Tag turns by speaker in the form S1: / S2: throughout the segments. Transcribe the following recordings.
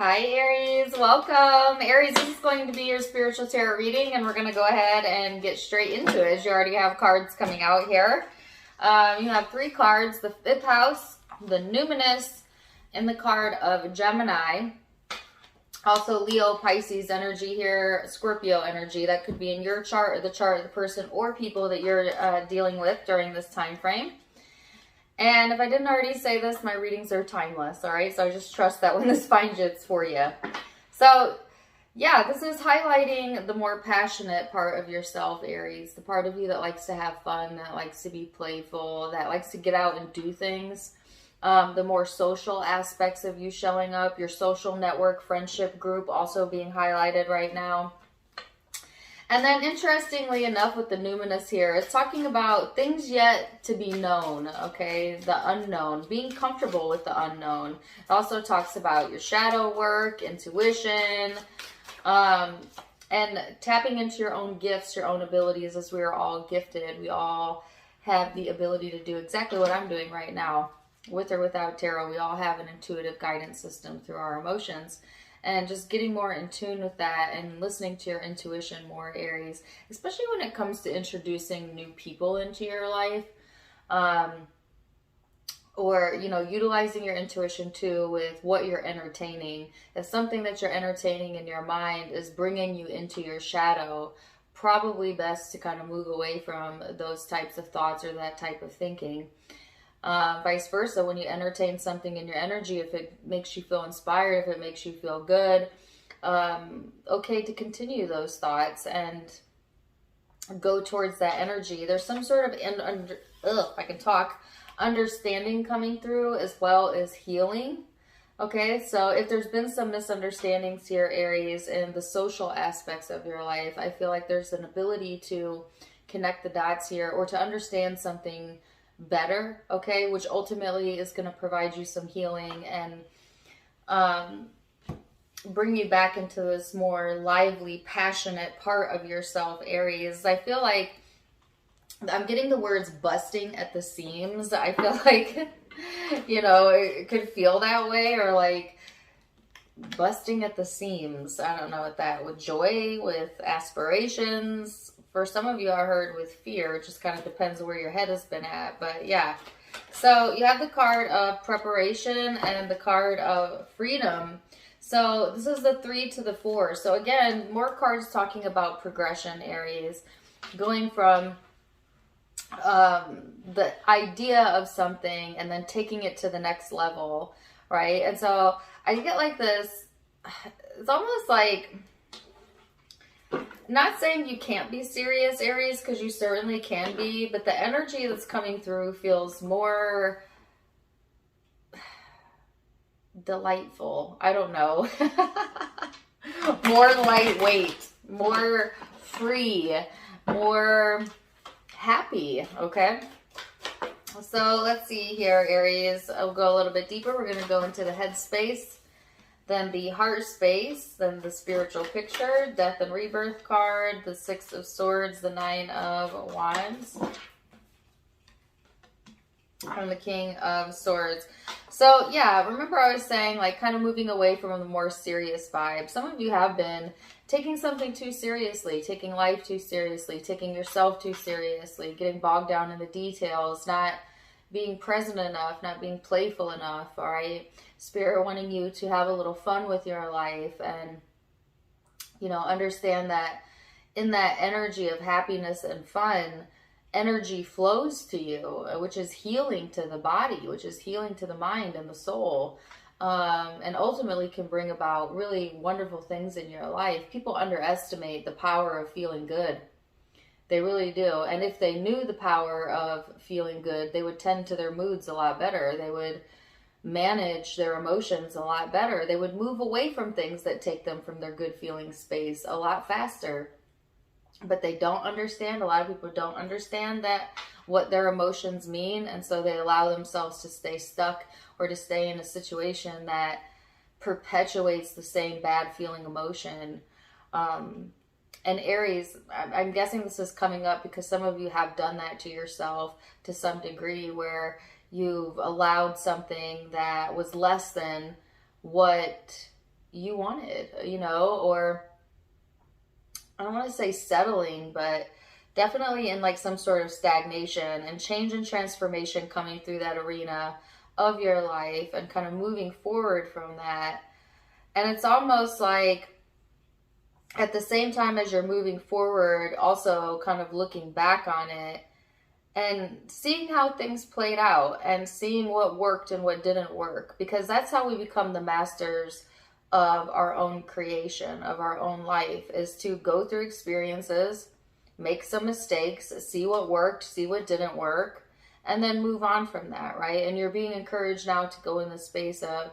S1: Hi Aries, welcome. Aries, this is going to be your spiritual tarot reading, and we're going to go ahead and get straight into it as you already have cards coming out here. You have 3 cards, the 5th house, the numinous, and the card of Gemini. Also Leo, Pisces energy here, Scorpio energy. That could be in your chart or the chart of the person or people that you're dealing with during this time frame. And if I didn't already say this, my readings are timeless, all right? So I just trust that when this finds you, it's for you. So, yeah, this is highlighting the more passionate part of yourself, Aries. The part of you that likes to have fun, that likes to be playful, that likes to get out and do things. The more social aspects of you showing up, your social network, friendship group also being highlighted right now. And then interestingly enough with the numinous here, it's talking about things yet to be known, okay? The unknown, being comfortable with the unknown. It also talks about your shadow work, intuition, and tapping into your own gifts, your own abilities, as we are all gifted. We all have the ability to do exactly what I'm doing right now. With or without tarot, we all have an intuitive guidance system through our emotions. And just getting more in tune with that and listening to your intuition more, Aries, especially when it comes to introducing new people into your life, or, you know, utilizing your intuition too with what you're entertaining. If something that you're entertaining in your mind is bringing you into your shadow, probably best to kind of move away from those types of thoughts or that type of thinking. Vice versa, when you entertain something in your energy, if it makes you feel inspired, if it makes you feel good, okay to continue those thoughts and go towards that energy. There's some sort of understanding coming through, as well as healing. Okay, so if there's been some misunderstandings here, Aries, in the social aspects of your life, I feel like there's an ability to connect the dots here or to understand something better, okay, which ultimately is going to provide you some healing and bring you back into this more lively, passionate part of yourself, Aries. I feel like I'm getting the words busting at the seams. I feel like, you know, it could feel that way, or like busting at the seams. I don't know what that, with joy, with aspirations. For some of you, I heard with fear. It just kind of depends where your head has been at. But yeah. So you have the card of preparation and the card of freedom. So this is the 3 to the 4. So again, more cards talking about progression, Aries. Going from the idea of something and then taking it to the next level, right? And so I get like this, it's almost like, not saying you can't be serious, Aries, because you certainly can be, but the energy that's coming through feels more delightful. I don't know. More lightweight, more free, more happy, okay? So let's see here, Aries. I'll go a little bit deeper. We're going to go into the head space, then the heart space, then the spiritual picture, death and rebirth card, the 6 of swords, the 9 of wands, and the king of swords. So yeah, remember I was saying, like, kind of moving away from the more serious vibe. Some of you have been taking something too seriously, taking life too seriously, taking yourself too seriously, getting bogged down in the details, not being present enough, not being playful enough, all right? Spirit wanting you to have a little fun with your life and, you know, understand that in that energy of happiness and fun, energy flows to you, which is healing to the body, which is healing to the mind and the soul, and ultimately can bring about really wonderful things in your life. People underestimate the power of feeling good. They really do. And if they knew the power of feeling good, they would tend to their moods a lot better. They would manage their emotions a lot better. They would move away from things that take them from their good feeling space a lot faster. But they don't understand. A lot of people don't understand that, what their emotions mean. And so they allow themselves to stay stuck or to stay in a situation that perpetuates the same bad feeling emotion. And Aries, I'm guessing this is coming up because some of you have done that to yourself to some degree, where you've allowed something that was less than what you wanted, you know, or I don't want to say settling, but definitely in like some sort of stagnation, and change and transformation coming through that arena of your life and kind of moving forward from that. And it's almost like at the same time as you're moving forward, also kind of looking back on it and seeing how things played out and seeing what worked and what didn't work, because that's how we become the masters of our own creation, of our own life, is to go through experiences, make some mistakes, see what worked, see what didn't work, and then move on from that, right? And you're being encouraged now to go in the space of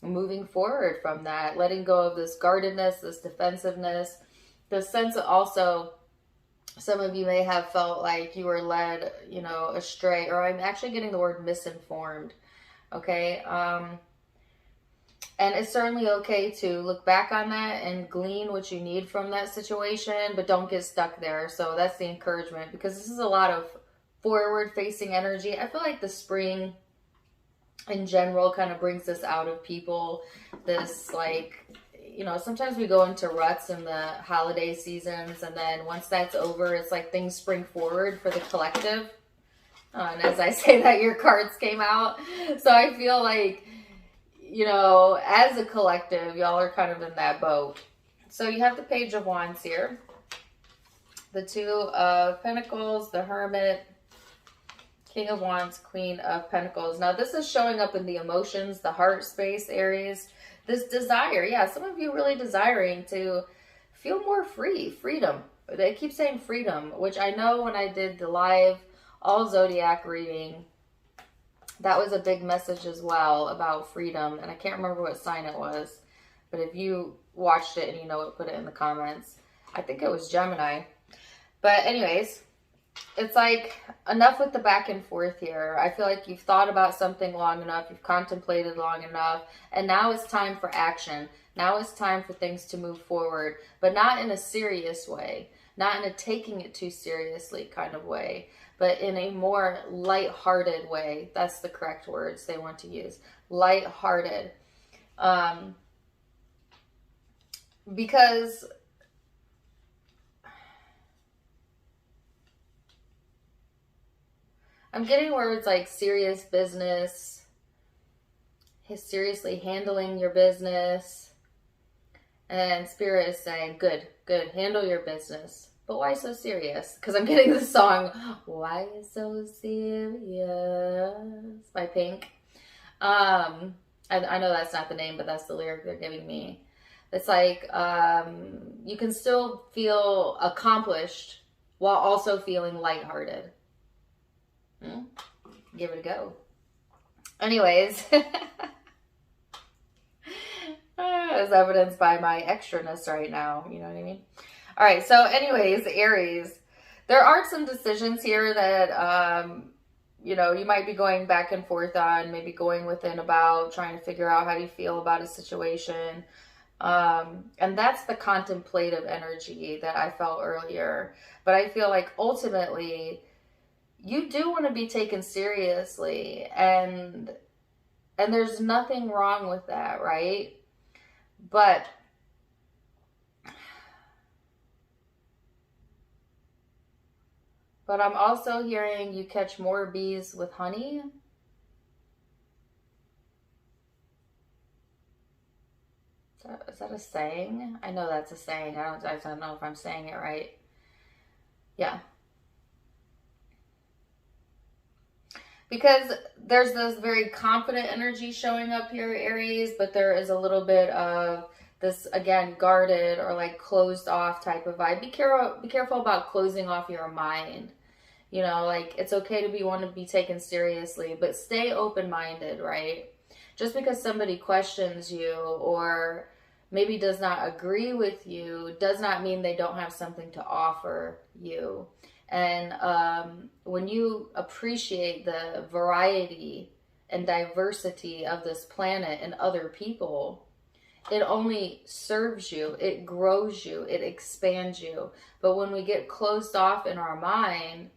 S1: moving forward from that, letting go of this guardedness, this defensiveness, the sense of also, some of you may have felt like you were led, you know, astray, or I'm actually getting the word misinformed. Okay. And it's certainly okay to look back on that and glean what you need from that situation, but don't get stuck there. So that's the encouragement, because this is a lot of forward facing energy. I feel like the spring in general kind of brings this out of people. This, like, you know, sometimes we go into ruts in the holiday seasons, and then once that's over, it's like things spring forward for the collective. And as I say that, your cards came out. So I feel like, you know, as a collective, y'all are kind of in that boat. So you have the Page of Wands here, the Two of Pentacles, the Hermit, King of Wands, Queen of Pentacles. Now this is showing up in the emotions, the heart space, Aries. This desire, yeah, some of you really desiring to feel more freedom. They keep saying freedom, which I know when I did the live all zodiac reading, that was a big message as well about freedom. And I can't remember what sign it was, but if you watched it and you know it, put it in the comments. I think it was Gemini. But anyways, it's like, enough with the back and forth here. I feel like you've thought about something long enough, you've contemplated long enough, and now it's time for action. Now it's time for things to move forward, but not in a serious way, not in a taking it too seriously kind of way, but in a more lighthearted way. That's the correct words they want to use. Lighthearted. Because I'm getting words like serious business, seriously handling your business. And Spirit is saying, good, handle your business. But why so serious? Because I'm getting the song, Why So Serious by Pink. I know that's not the name, but that's the lyric they're giving me. It's like, you can still feel accomplished while also feeling lighthearted. Give it a go. Anyways, as evidenced by my extraness right now, you know what I mean? All right, so anyways, Aries, there are some decisions here that, you know, you might be going back and forth on, maybe going within about, trying to figure out how you feel about a situation. And that's the contemplative energy that I felt earlier. But I feel like ultimately, you do want to be taken seriously, and there's nothing wrong with that, right? But I'm also hearing you catch more bees with honey. Is that a saying? I know that's a saying. I don't know if I'm saying it right. Yeah. Because there's this very confident energy showing up here, Aries, but there is a little bit of this, again, guarded or like closed off type of vibe. Be careful about closing off your mind. You know, like, it's okay to want to be taken seriously, but stay open-minded, right? Just because somebody questions you or maybe does not agree with you does not mean they don't have something to offer you. And when you appreciate the variety and diversity of this planet and other people, it only serves you, it grows you, it expands you. But when we get closed off in our mind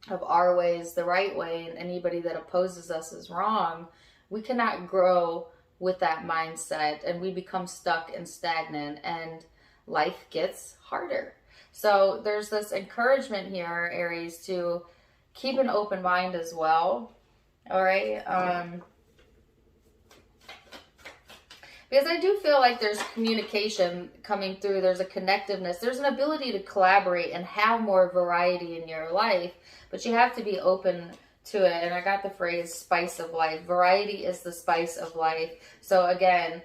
S1: of our way is the right way and anybody that opposes us is wrong, we cannot grow with that mindset, and we become stuck and stagnant, and life gets harder. So there's this encouragement here, Aries, to keep an open mind as well. All right. Because I do feel like there's communication coming through. There's a connectiveness. There's an ability to collaborate and have more variety in your life, but you have to be open to it. And I got the phrase spice of life. Variety is the spice of life. So again,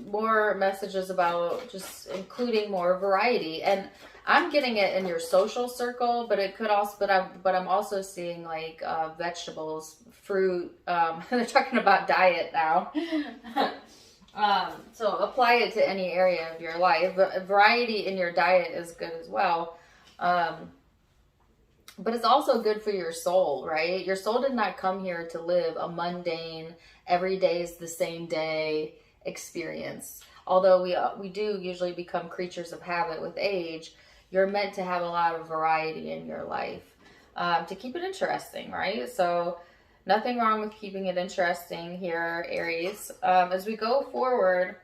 S1: more messages about just including more variety. And I'm getting it in your social circle, but it could also, but I'm also seeing like vegetables, fruit. They're talking about diet now. So apply it to any area of your life. Variety in your diet is good as well. But it's also good for your soul, right? Your soul did not come here to live a mundane, every day is the same day experience. Although we do usually become creatures of habit with age, you're meant to have a lot of variety in your life to keep it interesting, right? So nothing wrong with keeping it interesting here, Aries. As we go forward,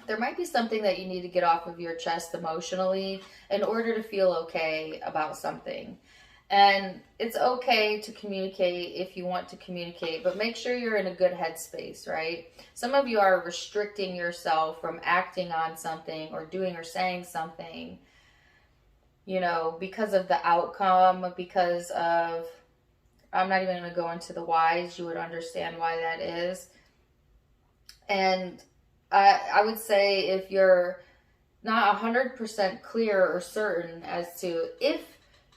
S1: there might be something that you need to get off of your chest emotionally in order to feel okay about something. And it's okay to communicate if you want to communicate, but make sure you're in a good headspace, right? Some of you are restricting yourself from acting on something or doing or saying something, you know, because of the outcome, because of, I'm not even going to go into the whys. You would understand why that is. And I would say if you're not 100% clear or certain as to if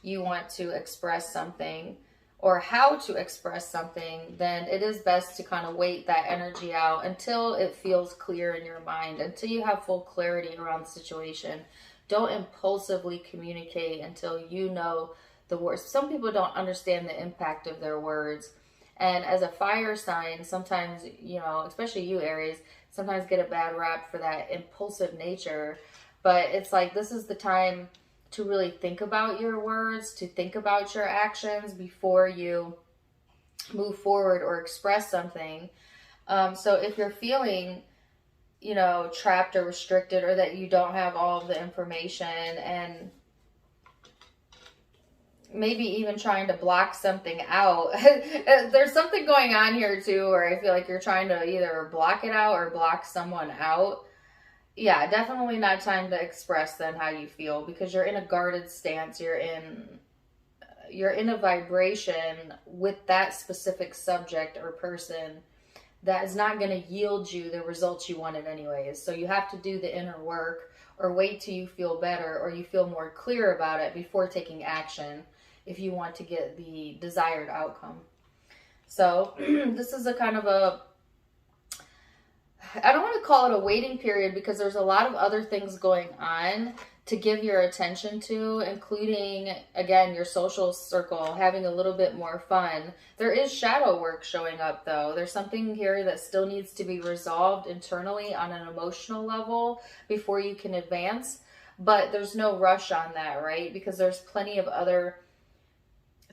S1: you want to express something or how to express something, then it is best to kind of wait that energy out until it feels clear in your mind, until you have full clarity around the situation. Don't impulsively communicate until you know the words. Some people don't understand the impact of their words. And as a fire sign, sometimes, you know, especially you, Aries, sometimes get a bad rap for that impulsive nature. But it's like, this is the time to really think about your words, to think about your actions before you move forward or express something. So if you're feeling, you know, trapped or restricted, or that you don't have all of the information, and maybe even trying to block something out. There's something going on here too, where I feel like you're trying to either block it out or block someone out. Yeah, definitely not time to express then how you feel, because you're in a guarded stance. You're in a vibration with that specific subject or person that is not going to yield you the results you wanted anyways. So you have to do the inner work, or wait till you feel better or you feel more clear about it before taking action if you want to get the desired outcome. So this is a kind of a, I don't want to call it a waiting period, because there's a lot of other things going on to give your attention to, including, again, your social circle, having a little bit more fun. There is shadow work showing up, though. There's something here that still needs to be resolved internally on an emotional level before you can advance. But there's no rush on that, right? Because there's plenty of other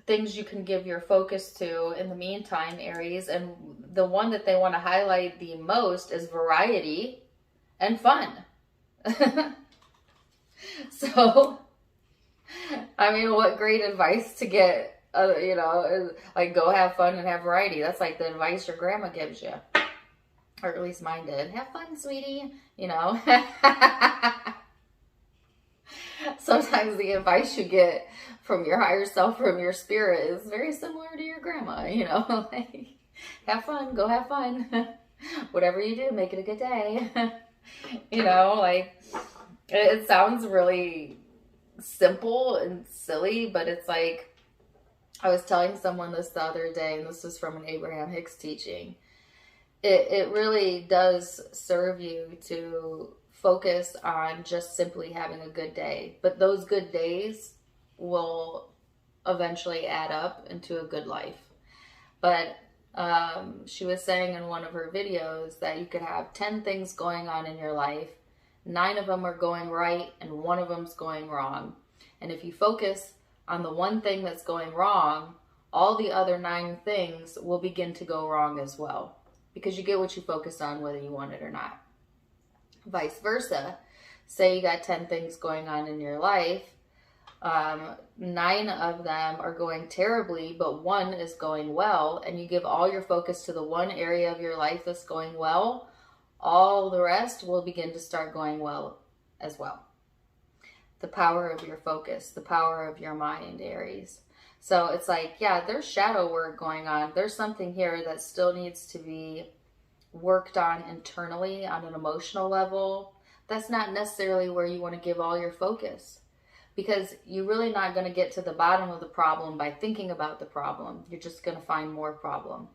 S1: things you can give your focus to in the meantime, Aries. And the one that they want to highlight the most is variety and fun. So, I mean, what great advice to get, you know, like, go have fun and have variety. That's like the advice your grandma gives you. Or at least mine did. Have fun, sweetie. You know. Sometimes the advice you get from your higher self, from your spirit, is very similar to your grandma, you know. Like, have fun, go have fun. Whatever you do, make it a good day. You know, like, it sounds really simple and silly, but it's like, I was telling someone this the other day, and this was from an Abraham Hicks teaching. It really does serve you to focus on just simply having a good day. But those good days will eventually add up into a good life. But she was saying in one of her videos that you could have 10 things going on in your life. 9 of them are going right and 1 of them's going wrong. And if you focus on the one thing that's going wrong, all the other 9 things will begin to go wrong as well. because you get what you focus on whether you want it or not. Vice versa. Say you got 10 things going on in your life. 9 of them are going terribly, but 1 is going well, and you give all your focus to the one area of your life that's going well, all the rest will begin to start going well as well. The power of your focus, the power of your mind, Aries. So it's like, yeah, there's shadow work going on. There's something here that still needs to be worked on internally on an emotional level. That's not necessarily where you want to give all your focus, because you're really not going to get to the bottom of the problem by thinking about the problem. You're just going to find more problem.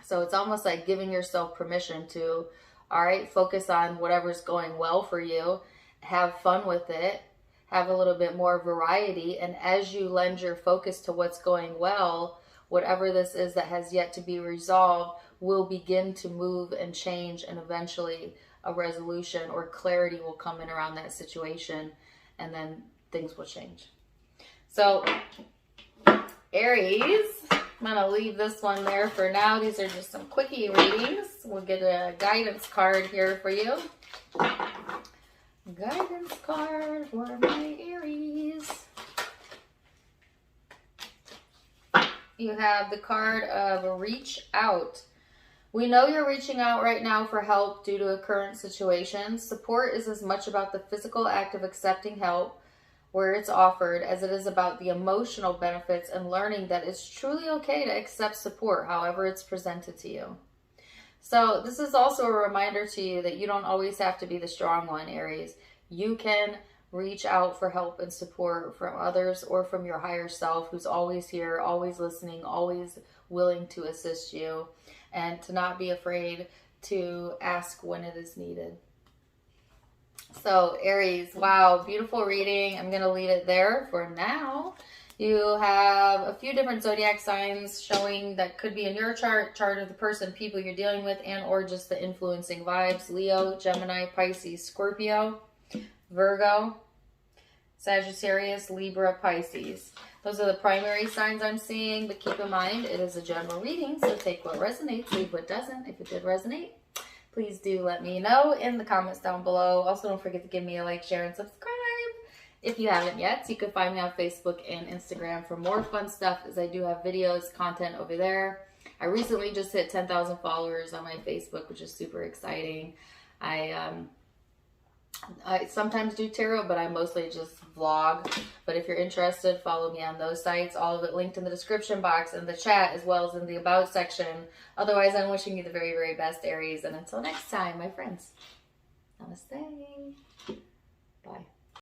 S1: So it's almost like giving yourself permission to, all right, focus on whatever's going well for you, have fun with it, have a little bit more variety, and as you lend your focus to what's going well, whatever this is that has yet to be resolved will begin to move and change, and eventually a resolution or clarity will come in around that situation, and then things will change. So Aries, I'm going to leave this one there for now. These are just some quickie readings. We'll get a guidance card here for you. Guidance card for my Aries. You have the card of reach out. We know you're reaching out right now for help due to a current situation. Support is as much about the physical act of accepting help where it's offered as it is about the emotional benefits and learning that it's truly okay to accept support however it's presented to you. So this is also a reminder to you that you don't always have to be the strong one, Aries. You can reach out for help and support from others or from your higher self, who's always here, always listening, always willing to assist you, and to not be afraid to ask when it is needed. So Aries, wow, beautiful reading. I'm going to leave it there for now. You have a few different zodiac signs showing that could be in your chart of the person, people you're dealing with, and or just the influencing vibes. Leo, Gemini, Pisces, Scorpio, Virgo, Sagittarius, Libra, Pisces. Those are the primary signs I'm seeing, but keep in mind it is a general reading, so take what resonates, leave what doesn't. If it did resonate, please do let me know in the comments down below. Also, don't forget to give me a like, share, and subscribe if you haven't yet. So you can find me on Facebook and Instagram for more fun stuff, as I do have videos, content over there. I recently just hit 10,000 followers on my Facebook, which is super exciting. I sometimes do tarot, but I mostly just vlog. But if you're interested, follow me on those sites. All of it linked in the description box, in the chat, as well as in the about section. Otherwise, I'm wishing you the very, very best, Aries. And until next time, my friends, namaste.